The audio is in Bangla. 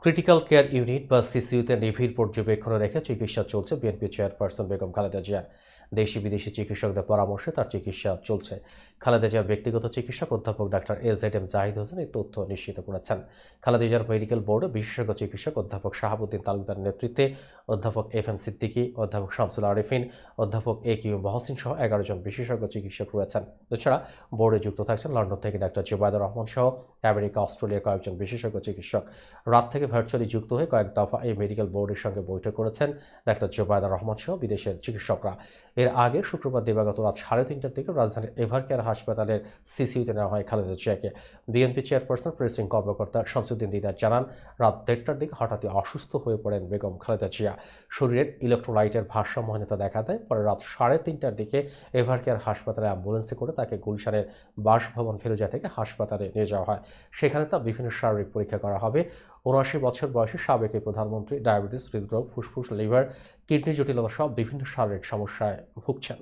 ক্রিটিক্যাল কেয়ার ইউনিট বা সিসিইউতে নিবিড় পর্যবেক্ষণে রেখে চিকিৎসা চলছে বিএনপি চেয়ারপারসন বেগম খালেদা জিয়ার। দেশি বিদেশি চিকিৎসকদের পরামর্শে তার চিকিৎসা চলছে। খালেদা জিয়ার ব্যক্তিগত চিকিৎসক অধ্যাপক ডাক্তার এস.জেড.এম জাহিদ হোসেন এই তথ্য নিশ্চিত করেছেন। খালেদা জিয়ার মেডিকেল বোর্ডে বিশেষজ্ঞ চিকিৎসক অধ্যাপক শাহাবুদ্দিন তালুকদারের নেতৃত্বে অধ্যাপক এফ.এম সিদ্দিকী, অধ্যাপক শামসুল আরেফিন, অধ্যাপক এ.কিউ মহসিন সহ 11 জন বিশেষজ্ঞ চিকিৎসক রয়েছেন। এছাড়া বোর্ডে যুক্ত থাকছেন লন্ডন থেকে ডাক্তার জুবাইদুর রহমান সহ আমেরিকা, অস্ট্রেলিয়ার কয়েকজন বিশেষজ্ঞ চিকিৎসক। রাত থেকে ভার্চুয়ালি যুক্ত হয়ে কয়েক দফা এই মেডিকেল বোর্ডের সঙ্গে বৈঠক করেছেন ডাক্তার জুবাইদুর রহমান সহ বিদেশের চিকিৎসকরা। এর আগে শুক্রবার দিবাগত রাত 3:30টার দিকে রাজধানীর এভারকেয়ার হাসপাতালের সিসিইউতে নেওয়া হয় খালেদা জিয়াকে। বিএনপি চেয়ারপারসন প্রেসিং কর্মকর্তা শামসুদ্দিন দিদার জানান, রাত 1:30টার দিকে হঠাৎই অসুস্থ হয়ে পড়েন বেগম খালেদা জিয়া। শরীরের ইলেকট্রোলাইটের ভারসাম্যহীনতা দেখা দেয়। পরে রাত 3:30টার দিকে এভারকেয়ার হাসপাতালে অ্যাম্বুলেন্সে করে তাকে গুলশানের বাসভবন ফিরোজা থেকে হাসপাতালে নিয়ে যাওয়া হয়। সেখানে তার বিভিন্ন শারীরিক পরীক্ষা করা হবে। ৭৯ বছর বয়সী সাবেক এই প্রধানমন্ত্রী ডায়াবেটিস, হৃদরোগ, ফুসফুস, লিভার, কিডনি জটিলতা সহ বিভিন্ন শারীরিক সমস্যায় ভুগছেন।